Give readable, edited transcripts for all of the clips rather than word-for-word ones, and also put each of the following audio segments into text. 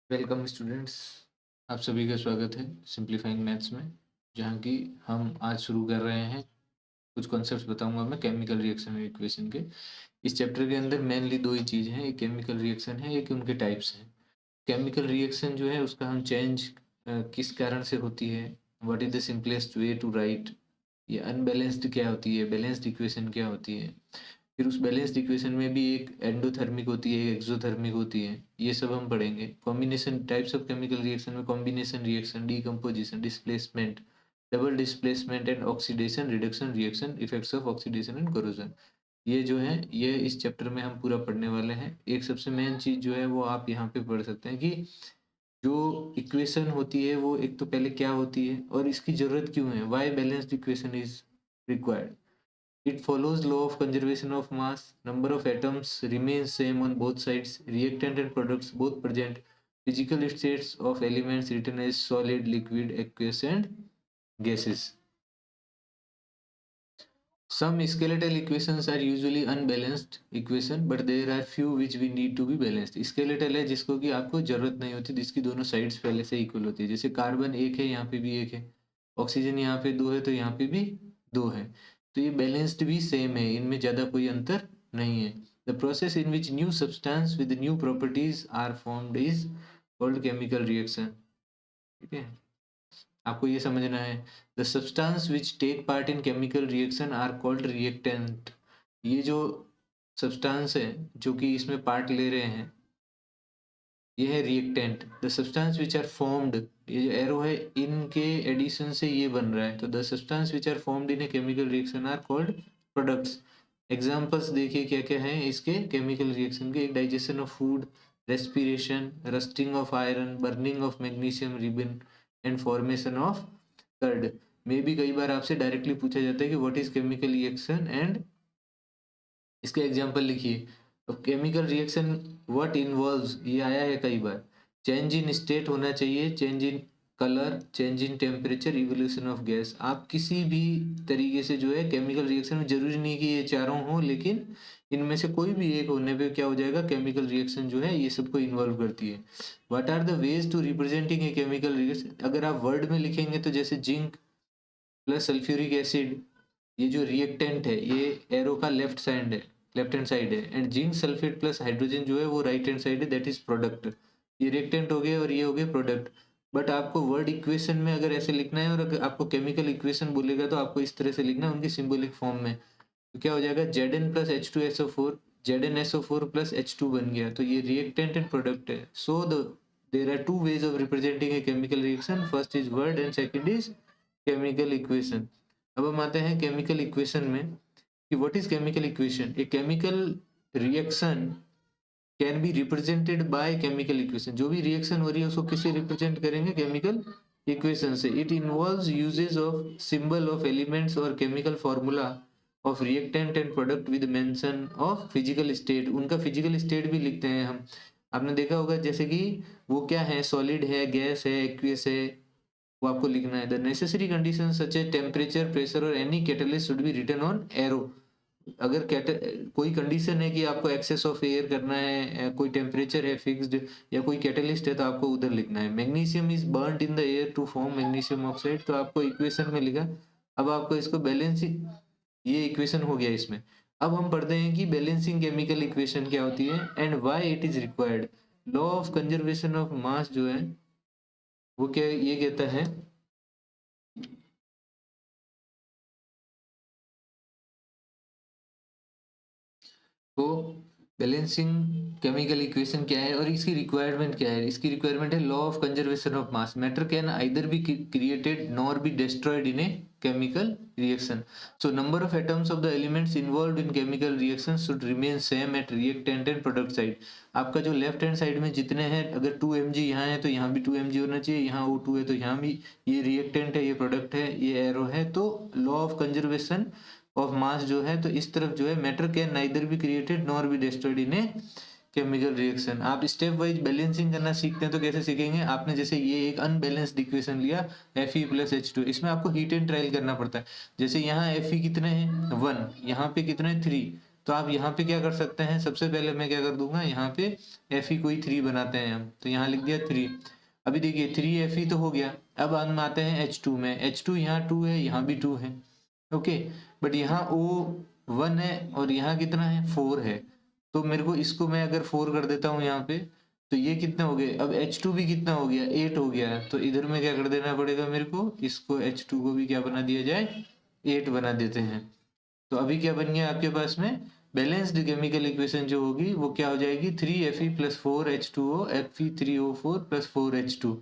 Welcome students. आप सभी का स्वागत है सिंप्लीफाइंग मैथ्स में, जहाँ की हम आज शुरू कर रहे हैं। कुछ कॉन्सेप्ट्स बताऊंगा मैं केमिकल रिएक्शन और इक्वेशन के। इस चैप्टर के अंदर मेनली दो ही चीज़ हैं, एक केमिकल रिएक्शन है, एक उनके टाइप्स हैं। केमिकल रिएक्शन जो है उसका हम चेंज किस कारण से होती है, what is the simplest way to write, ये अनबैलेंस्ड क्या होती है, बैलेंस्ड इक्वेशन क्या होती है। फिर उस बैलेंस्ड इक्वेशन में भी एक एंडोथर्मिक होती है, एक एक्सोथर्मिक होती है, ये सब हम पढ़ेंगे। Combination types of chemical reaction में combination reaction, decomposition, displacement, double displacement and oxidation reduction reaction, effects of oxidation and corrosion, ये जो है ये इस चैप्टर में हम पूरा पढ़ने वाले हैं। एक सबसे मेन चीज जो है वो आप यहाँ पे पढ़ सकते हैं कि जो इक्वेशन होती है वो एक तो पहले क्या होती है और इसकी जरूरत क्यों है, why balanced equation is required. It follows law of conservation of mass. Number of atoms remains same on both sides. Reactant and products both present. Physical states of elements written as solid, liquid, aqueous, and gases. Some skeletal equations are usually unbalanced equation, but there are few which we need to be balanced. Skeletal है जिसको कि आपको जरूरत नहीं होती, जिसकी दोनों sides पहले से इक्वल होती है। जैसे कार्बन एक है, यहाँ पे भी एक है। ऑक्सीजन यहाँ पे दो है तो यहाँ पे भी दो है। तो ये बैलेंस्ड भी सेम है, इनमें ज्यादा कोई अंतर नहीं है। The process in which new substance with new properties are formed is called chemical reaction. ठीक है, आपको ये समझना है। The substance which take part in chemical reaction are called reactant. ये जो सब्सटेंस है जो कि इसमें पार्ट ले रहे हैं, ये है reactant. The substance which are formed, ये जो एरो है इनके एडिशन से ये बन रहा है, तो the substance which are formed in a chemical reaction are called products. Examples देखिए क्या क्या है इसके केमिकल रिएक्शन के। Digestion of food, respiration, rusting of iron, burning of magnesium ribbon and formation of curd. मे भी कई बार आपसे डायरेक्टली पूछा जाता है कि what is chemical reaction and इसके एग्जाम्पल लिखिए। तो केमिकल रिएक्शन व्हाट इन्वॉल्व्स, ये आया है कई बार। चेंज इन स्टेट होना चाहिए, change in colour, change in temperature, evolution of gas. आप किसी भी तरीके से जो है केमिकल रिएक्शन में, जरूरी नहीं कि ये चारों हो, लेकिन इनमें से कोई भी एक होने पे क्या हो जाएगा, केमिकल रिएक्शन जो है ये सबको इन्वॉल्व करती है। What are the ways to representing a chemical reaction, अगर आप वर्ड में लिखेंगे तो जैसे जिंक प्लस सल्फ्यूरिक एसिड, ये जो रिएक्टेंट है ये एरो का लेफ्ट साइड है, लेफ्ट हैंड साइड है। And zinc sulphate plus hydrogen जो है वो राइट हैंड साइड है, दैट इज प्रोडक्ट। ये रिएक्टेंट हो गए और ये हो गए प्रोडक्ट। बट आपको वर्ड इक्वेशन में अगर ऐसे लिखना है और अगर आपको केमिकल इक्वेशन बोलेगा तो आपको इस तरह से लिखना है उनकी सिंबॉलिक फॉर्म में। तो क्या हो जाएगा, Zn plus H2SO4, ZnSO4 plus H2 बन गया, तो ये रिएक्टेंट एंड प्रोडक्ट है। So there are two ways of representing a chemical reaction, first is word and second is chemical equation. अब हम आते हैं केमिकल इक्वेशन में कि what is chemical equation. A chemical reaction can be represented by chemical equation. जो भी reaction हो रही है उसको किससे रिप्रेजेंट करेंगे, केमिकल इक्वेशन से। It involves uses of symbol of elements और chemical formula of reactant and product with mention of physical state. उनका फिजिकल स्टेट भी लिखते हैं हम। आपने देखा होगा जैसे कि वो क्या है, सॉलिड है, गैस है, एक्वियस है, वो आपको लिखना है। The necessary condition such a temperature, pressure और any catalyst should be written on arrow. अगर कोई कंडीशन है कि आपको एक्सेस ऑफ एयर करना है, कोई टेम्परेचर है फिक्स्ड, या कोई कैटलिस्ट है, तो आपको उधर लिखना है। Magnesium is burned in the air to form magnesium oxide, तो आपको इक्वेशन में लिखा। अब आपको इसको बैलेंसिंग, ये इक्वेशन हो गया इसमें। अब हम पढ़ते हैं कि बैलेंसिंग केमिकल इक्वेशन क्या होती है and why it is required. Law of conservation of मास जो है वो क्या ये कहता है, तो बैलेंसिंग केमिकल इक्वेशन क्या है और इसकी रिक्वायरमेंट क्या है। इसकी रिक्वायरमेंट है law of conservation of mass. Matter can either be created nor be destroyed in a chemical reaction. So number of atoms of the elements involved in chemical reaction should remain same at reactant and product side. आपका जो left hand side में जितने हैं, अगर 2 mg यहाँ है तो यहाँ भी 2 mg होना चाहिए, यहाँ O2 है तो यहाँ भी, ये रिएक्टेंट है, ये प्रोडक्ट है, ये एरो है। तो लॉ ऑफ कंजर्वेशन ऑफ मास जो है, तो इस तरफ जो है matter can neither be created nor be destroyed in a chemical reaction. आप स्टेप वाइज बैलेंसिंग करना सीखते हैं तो कैसे सीखेंगे, आपने जैसे ये एक अनबैलेंस्ड इक्वेशन लिया Fe प्लस H2, इसमें आपको हीट एंड ट्रायल करना पड़ता है। जैसे यहाँ Fe कितने हैं 1, यहाँ पे कितने 3, तो आप यहाँ पे क्या कर सकते हैं, सबसे पहले मैं क्या कर दूंगा, यहाँ पे Fe कोई 3 बनाते हैं हम, तो यहाँ लिख दिया 3। अभी देखिए 3Fe तो हो गया। अब हम आते हैं H2 में, H2 यहाँ 2 है, यहाँ भी 2 है, ओके। बट यहाँ O1 है और यहाँ कितना है, 4 है। तो मेरे को इसको मैं अगर 4 कर देता हूँ यहाँ पे, तो ये कितना हो गया, अब H2 भी कितना हो गया, 8 हो गया है। तो इधर में क्या कर देना पड़ेगा मेरे को, इसको H2 को भी क्या बना दिया जाए, 8 बना देते हैं। तो अभी क्या बन गया आपके पास में, बैलेंस्ड केमिकल इक्वेशन जो होगी वो क्या हो जाएगी, 3Fe + 4H2O Fe3O4 + 4H2।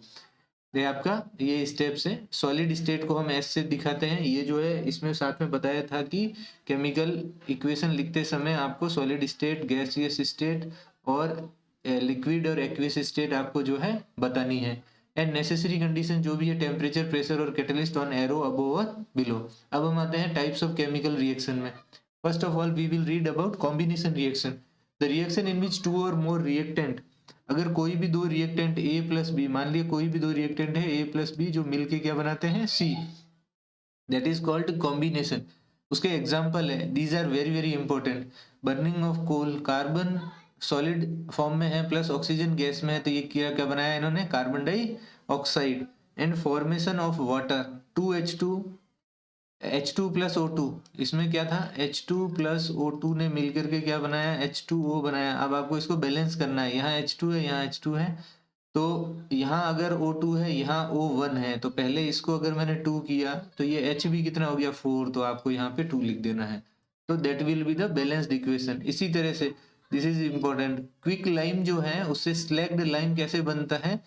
ये आपका ये स्टेप्स है। सॉलिड स्टेट को हम एस से दिखाते हैं। ये जो है इसमें साथ में बताया था कि केमिकल इक्वेशन लिखते समय आपको सॉलिड स्टेट, गैसियस स्टेट और लिक्विड और एक्वियस स्टेट आपको जो है बतानी है। एंड नेसेसरी कंडीशन जो भी है, टेम्परेचर, प्रेशर और कैटलिस्ट ऑन एरो अबोव और बिलो। अब हम आते हैं टाइप्स ऑफ केमिकल रिएक्शन में। First of all we will read about combination reaction, the reaction in which 2 और मोर रिएक्टेंट, अगर कोई भी दो रिएक्टेंट A + B, मान लिया कोई भी दो रिएक्टेंट है A + B जो मिलके क्या बनाते हैं, C, that is called combination. उसके एग्जाम्पल है, these are very very important. Burning of coal, carbon solid form में है प्लस ऑक्सीजन गैस में है, तो ये क्या क्या बनाया इन्होंने, carbon dioxide. And formation of water, 2H2 H2 + O2, इसमें क्या था, H2 + O2 ने मिलकर के क्या बनाया, H2O बनाया। अब आपको इसको बैलेंस करना है, यहाँ H2 है, यहाँ H2 है, तो यहाँ अगर O2 है, यहाँ O1 है, तो पहले इसको अगर मैंने 2 किया तो ये H भी कितना हो गया, 4, तो आपको यहाँ पे 2 लिख देना है। तो that will be the balanced equation. इसी तरह से this is important, quick lime जो है उससे स्लैग्ड लाइम कैसे बनता है,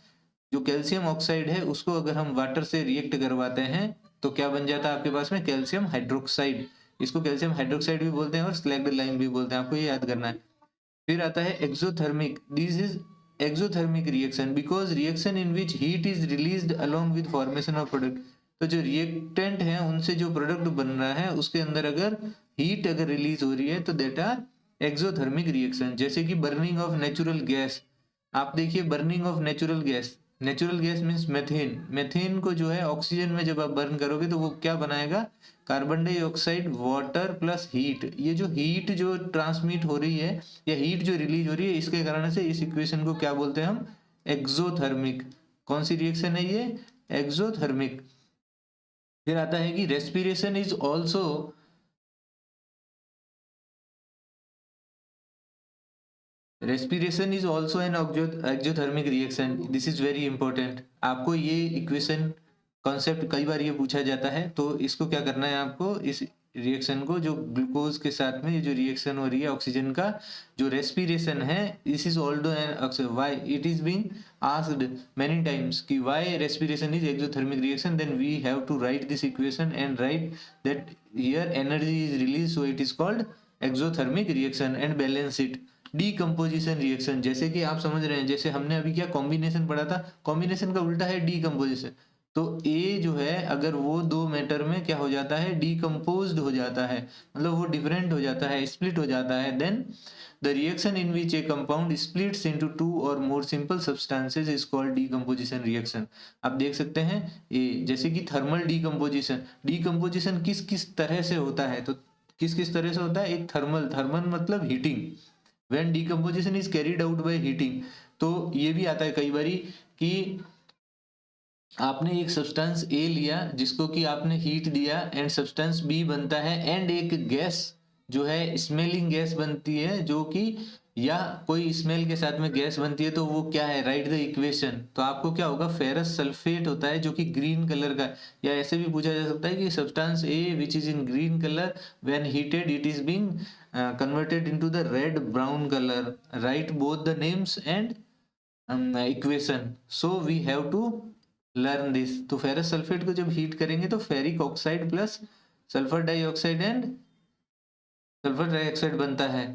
जो कैल्शियम ऑक्साइड है उसको अगर हम वाटर से रिएक्ट करवाते हैं तो क्या बन जाता है आपके पास में, कैल्शियम हाइड्रोक्साइड। इसको कैल्शियम हाइड्रोक्साइड भी बोलते हैं और स्लैग्ड लाइम भी बोलते हैं, आपको ये याद करना है। फिर आता है exothermic, this is exothermic reaction because reaction in which heat is released along with formation of product. तो जो रिएक्टेंट है उनसे जो प्रोडक्ट बन रहा है उसके अंदर अगर हीट अगर रिलीज हो रही है तो देट आर एक्सोथर्मिक रिएक्शन। जैसे कि बर्निंग ऑफ नेचुरल गैस, आप देखिए burning of natural gas, natural gas means methane, methane को जो है ऑक्सीजन में जब आप बर्न करोगे तो वो क्या बनाएगा, carbon dioxide, water plus heat. ये जो हीट जो ट्रांसमिट हो रही है या हीट जो रिलीज हो रही है, इसके कारण से इस इक्वेशन को क्या बोलते हैं हम, एक्सोथर्मिक। कौन सी रिएक्शन है ये, एक्सोथर्मिक। फिर आता है कि respiration is also, respiration is also an exothermic reaction, this is very important. आपको ये इक्वेशन कॉन्सेप्ट कई बार ये पूछा जाता है, तो इसको क्या करना है आपको, इस रिएक्शन को जो ग्लूकोज के साथ में ये जो रिएक्शन हो रही है ऑक्सीजन का जो रेस्पिरेशन है, this is also an, why it is being asked many times कि why respiration is exothermic reaction, then we have to write this equation and write that here energy is release, so it is called exothermic reaction and balance it. Decomposition reaction, जैसे कि आप समझ रहे हैं, जैसे हमने अभी क्या कॉम्बिनेशन पढ़ा था, कॉम्बिनेशन का उल्टा है डीकम्पोजिशन। तो ए जो है अगर वो दो मैटर में क्या हो जाता है, डीकम्पोज्ड हो जाता है, मतलब वो डिफरेंट हो जाता है, स्प्लिट हो जाता है, then the reaction in which a compound splits into 2 और more simple substances is called decomposition reaction. आप देख सकते हैं ए, जैसे कि थर्मल डीकम्पोजिशन, डीकम्पोजिशन किस किस तरह से होता है, तो किस किस तरह से होता है, एक थर्मल, थर्मल मतलब heating, when decomposition is carried out by heating. तो ये भी आता है कई बारी कि आपने एक सब्सटेंस ए लिया जिसको कि आपने हीट दिया एंड सब्सटेंस बी बनता है, एंड एक गैस जो है स्मेलिंग गैस बनती है जो कि, या कोई स्मेल के साथ में गैस बनती है, तो वो क्या है, राइट द इक्वेशन। तो आपको क्या होगा, फेरस सल्फेट होता है जो कि ग्रीन कलर का, या ऐसे भी पूछा जा सकता है कि substance A which is in green colour when heated it is being converted into the red brown color, write both the names and equation, so we have to learn this। तो फेरस सल्फेट को जब heat करेंगे तो ferric oxide plus sulphur dioxide and sulphur dioxide बनता है।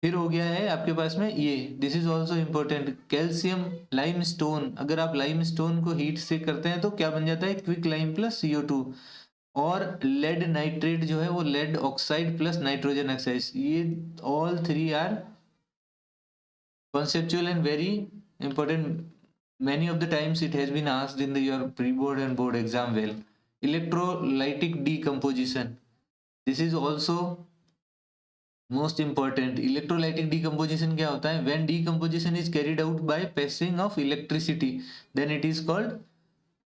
फिर हो गया है आपके पास में ये, this is also important, calcium lime stone, अगर आप लाइम स्टोन को हीट से करते हैं तो क्या बन जाता है, क्विक लाइम प्लस CO2। और लेड नाइट्रेट जो है वो lead oxide plus nitrogen oxide, ये all three are conceptual and very important. Many of the times it has been asked in your pre-board and board exam. Well, electrolytic decomposition, this is also most important, electrolytic decomposition क्या होता है? When decomposition is carried out by passing of electricity then it is called.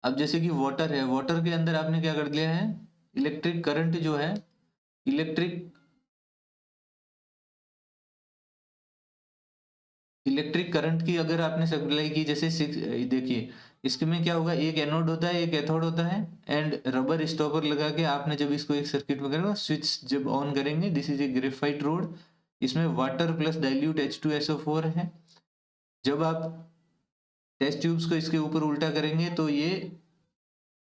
अब जैसे कि water है, water के अंदर आपने क्या कर दिया है, इलेक्ट्रिक करंट जो है, इलेक्ट्रिक इलेक्ट्रिक करंट की अगर आपने सप्लाई की, जैसे देखिए इसमें क्या होगा, एक एनोड होता है एक एथोड होता है, एंड रबर स्टॉपर लगा के आपने जब इसको एक सर्किट में करेंगे, स्विच जब ऑन करेंगे, this is a graphite road, इसमें वाटर प्लस डाइल्यूट H2SO4 है। जब आप टेस्ट ट्यूब्स को इसके ऊपर उल्टा करेंगे तो ये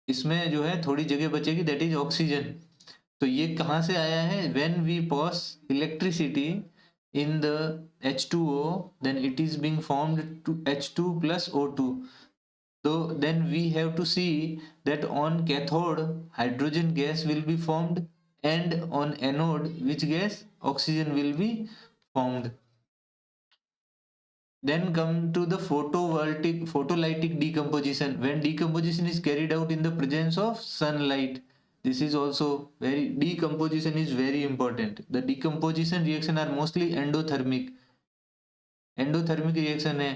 इसमें जो है थोड़ी जगह बचेगी, दैट इज ऑक्सीजन। तो ये कहाँ से आया है? When we pass electricity in the H2O then it is being formed to H2 plus O2. So then we have to see that on cathode hydrogen gas will be formed and on anode which gas? Oxygen will be formed. Then come to the photolytic decomposition, when decomposition is carried out in the presence of sunlight. This is also very, decomposition is very important. The decomposition reaction are mostly endothermic reaction है,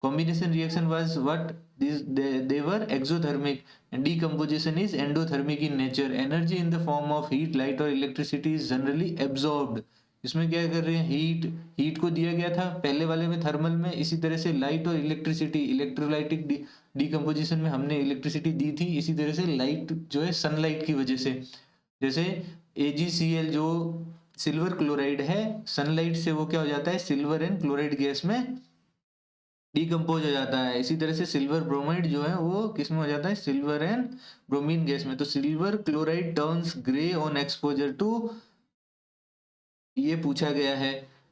combination reaction was what, they were exothermic, and decomposition is endothermic in nature. Energy in the form of heat, light or electricity is generally absorbed. इसमें क्या कर रहे हैं, heat को दिया गया था पहले वाले में थर्मल में, इसी तरह से लाइट और इलेक्ट्रिसिटी, इलेक्ट्रोलाइटिक डिकम्पोजिशन में हमने इलेक्ट्रिसिटी दी थी, इसी तरह से लाइट जो है सनलाइट की वजह से, जैसे AgCl जो सिल्वर क्लोराइड है, सनलाइट से वो क्या हो जाता है, सिल्वर एंड क्लोराइड गैस में डिकम्पोज हो जाता है। इसी तरह से सिल्वर ब्रोमाइड जो है वो किस में हो जाता है, सिल्वर एंड ब्रोमीन गैस में। तो silver chloride turns grey on exposure to, ये पूछा गया है,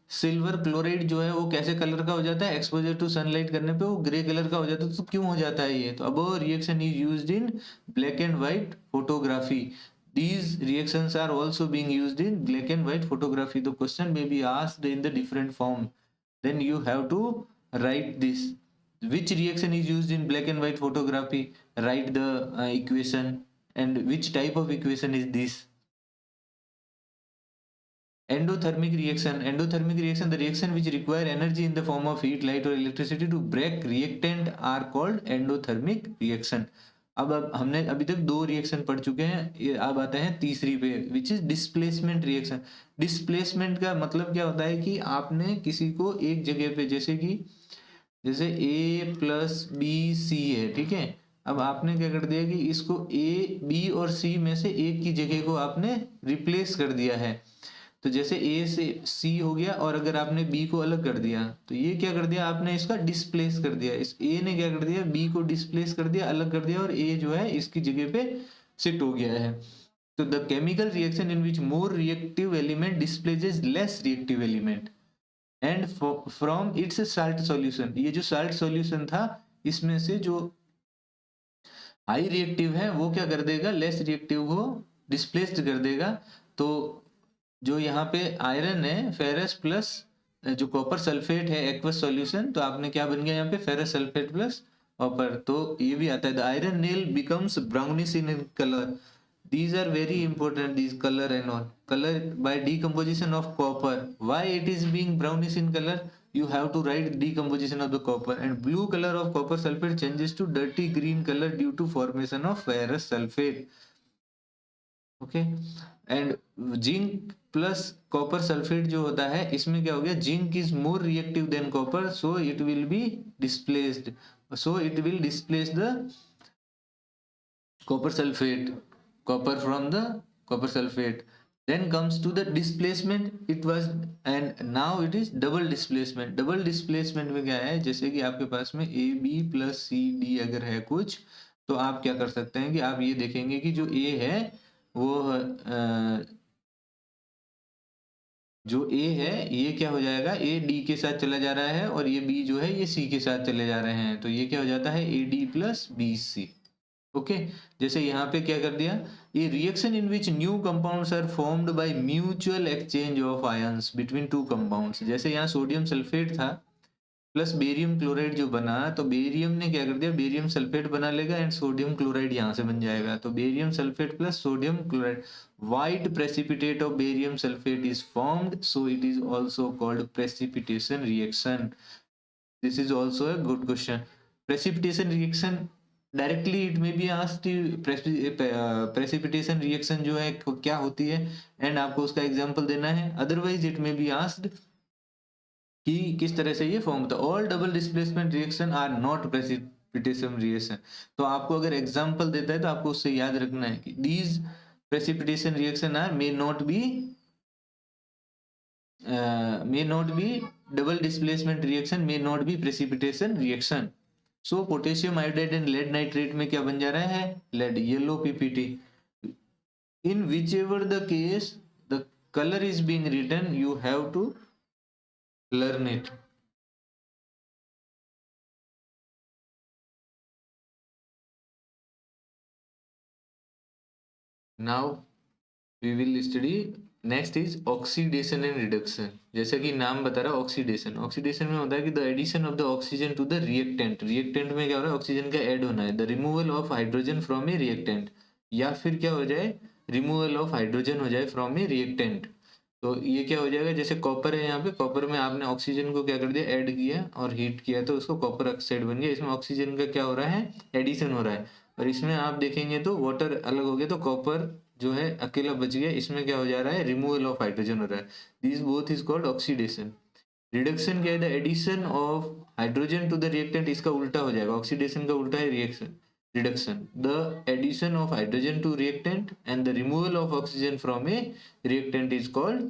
सिल्वर क्लोराइड जो है वो कैसे कलर का हो जाता है, एक्सपोजर टू सनलाइट करने पे वो ग्रे कलर का हो जाता है। तो क्यों हो जाता है ये? तो अब reaction is used in black and white photography. These reactions are also being used in black and white photography. The question may be asked in the different form. Then you have to write this. Which reaction is used in black and white photography? Write the equation, and which type of equation is this? Endothermic reaction, the reaction which require energy in the form of heat, light or electricity to break reactant are called endothermic reaction. अब हमने अभी तक दो reaction पढ़ चुके हैं, ये अब आते हैं तीसरी पे, which is displacement reaction. Displacement का मतलब क्या होता है कि आपने किसी को एक जगह पे, जैसे A प्लस बी सी है, ठीक है, अब आपने क्या कर दिया कि इसको A B और C में से एक की जगह को आपने रिप्लेस कर दिया है। तो जैसे A से C हो गया, और अगर आपने B को अलग कर दिया, तो ये क्या कर दिया आपने, इसका डिस्प्लेस कर दिया। इस A ने क्या कर दिया, B को डिस्प्लेस कर दिया, अलग कर दिया, और A जो है इसकी जगह पे शिफ्ट हो गया है। तो the chemical reaction in which more reactive element displaces less reactive element and from its salt solution. ये जो साल्ट सॉल्यूशन था, इसमें से जो हाई रिएक्टिव है वो क्या कर देगा, लेस रिएक्टिव को डिस्प्लेस्ड कर देगा। तो जो यहाँ पे आयरन है, फेरस प्लस जो कॉपर सल्फेट है एक्वस सॉल्यूशन, तो आपने क्या बन गया यहाँ पे, फेरस सल्फेट प्लस कॉपर। तो ये भी आता है, the iron nail becomes brownish in colour. These are very important, these color and all. Color by decomposition of copper. Why it is being brownish in color? You have to write decomposition of the copper. And blue color of copper sulfate changes to dirty green color due to formation of ferrous sulfate. Okay. And zinc plus copper sulfate जो होता है, इसमें क्या हो गया, zinc is more reactive than copper, so it will be displaced. So it will displace the copper sulfate, copper from the copper sulfate. Then comes to the displacement, it was, and now it is double displacement. Double displacement में क्या है, जैसे कि आपके पास में A B plus C D अगर है कुछ, तो आप क्या कर सकते हैं कि आप ये देखेंगे कि जो A है वो जो A है ये क्या हो जाएगा, A D के साथ चला जा रहा है, और ये B जो है ये C के साथ चले जा रहे हैं, तो ये क्या हो जाता है, AD plus BC। ओके, जैसे यहाँ पे क्या कर दिया, ये reaction in which new compounds are formed by mutual exchange of ions between two compounds. जैसे यहाँ सोडियम सल्फेट था, प्लस बेरियम क्लोराइड जो बना, तो बेरियम ने क्या कर दिया, बेरियम सल्फेट बना लेगा एंड सोडियम क्लोराइड यहाँ से बन जाएगा, तो barium sulphate plus sodium chloride, white precipitate of barium sulfate is formed, so it is also called precipitation reaction. This is also a good question. Precipitation reaction directly it may be asked, precipitation reaction जो है क्या होती है and आपको उसका example देना है, otherwise it may be asked कि किस तरह से ये फॉर्म होता है। All double displacement reaction are not precipitation reaction, तो आपको अगर एग्जांपल देता है तो आपको उससे याद रखना है कि these precipitation reaction are may not be double displacement reaction, may not be precipitation reaction. So potassium iodide and lead nitrate में क्या बन जा रहा है, lead, yellow PPT. In whichever the case the color is being written, you have to learn it. Now we will study next is oxidation and reduction. जैसा कि नाम बता रहा है ऑक्सीडेशन, ऑक्सीडेशन में होता है कि the addition of the oxygen to the reactant, reactant में क्या हो रहा है, ऑक्सीजन का ऐड होना है, the removal of hydrogen from a reactant, या फिर क्या हो जाए, रिमूवल ऑफ हाइड्रोजन हो जाए फ्रॉम ए रिएक्टेंट। तो ये क्या हो जाएगा, जैसे कॉपर है, यहाँ पे कॉपर में आपने ऑक्सीजन को क्या कर दिया, ऐड किया और हीट किया तो उसको कॉपर ऑक्साइड बन गया, इसमें ऑक्सीजन का क्या हो रहा है, एडिशन हो रहा है। और इसमें आप देखेंगे तो वाटर अलग हो गया, तो कॉपर जो है अकेला बच गया, इसमें क्या हो जा रहा है, रिमूवल ऑफ हाइड्रोजन हो रहा है। This both is called oxidation. Reduction क्या है, the addition of hydrogen to the reactant, इसका उल्टा हो जाएगा, ऑक्सीडेशन का उल्टा है reaction, reduction, the addition of hydrogen to reactant and the removal of oxygen from a reactant is called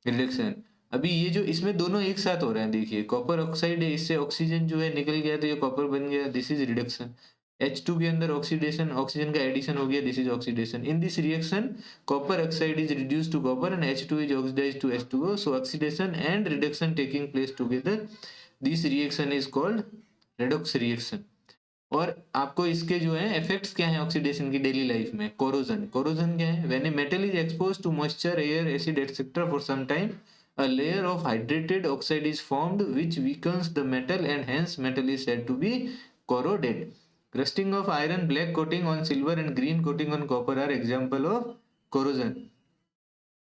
reduction. अभी ये जो इसमें दोनों एक साथ हो रहे हैं, देखिए कॉपर ऑक्साइड है, इससे ऑक्सीजन जो है निकल गया तो ये कॉपर बन गया, दिस इज रिडक्शन। H2 के अंदर ऑक्सीडेशन, ऑक्सीजन का एडिशन हो गया, this is oxidation. In this reaction copper oxide is reduced to copper and H2 is oxidised to H2O, so oxidation and reduction taking place together, this reaction is called redox reaction. और आपको इसके जो है effects क्या है oxidation की daily life में, corrosion, corrosion क्या है, when a metal is exposed to moisture, air, acid etcetera for some time, a layer of hydrated oxide is formed which weakens the metal and hence metal is said to be corroded. Rusting of iron, black coating on silver and green coating on copper are example of corrosion.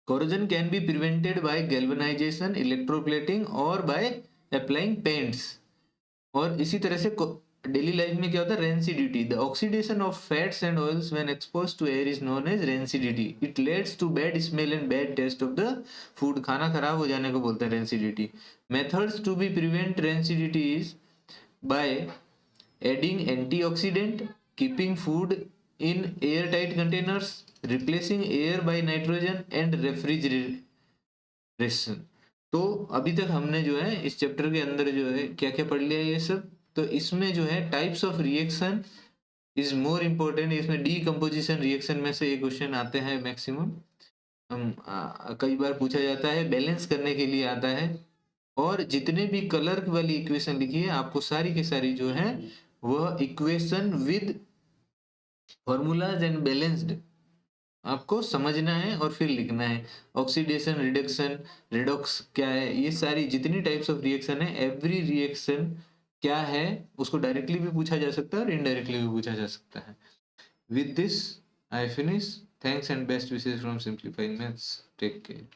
Corrosion can be prevented by galvanization, electroplating or by applying paints. और इसी तरह से daily life में क्या होता है, rancidity, the oxidation of fats and oils when exposed to air is known as rancidity, it leads to bad smell and bad taste of the food, खाना खराब हो जाने को बोलते हैं rancidity. Methods to be prevent rancidity is by adding antioxidant, keeping food in airtight containers, replacing air by nitrogen and refrigeration. तो अभी तक हमने जो है इस चैप्टर के अंदर जो है क्या क्या पढ़ लिया ये सब, तो इसमें जो है types of reaction is more important, इसमें डीकम्पोजिशन रिएक्शन में से ये क्वेश्चन आते हैं मैक्सिमम, कई बार पूछा जाता है, बैलेंस करने के लिए आता है। और जितने भी कलर वाली इक्वेशन लिखी है आपको सारी की सारी जो है वह equation with formulas and balanced आपको समझना है और फिर लिखना है। ऑक्सीडेशन, रिडक्शन, रिडॉक्स क्या है, ये सारी जितनी टाइप्स ऑफ रिएक्शन है, एवरी रिएक्शन क्या है उसको डायरेक्टली भी पूछा जा सकता है और इनडायरेक्टली भी पूछा जा सकता है। With this I finish, thanks and best wishes from simplifying maths, take care.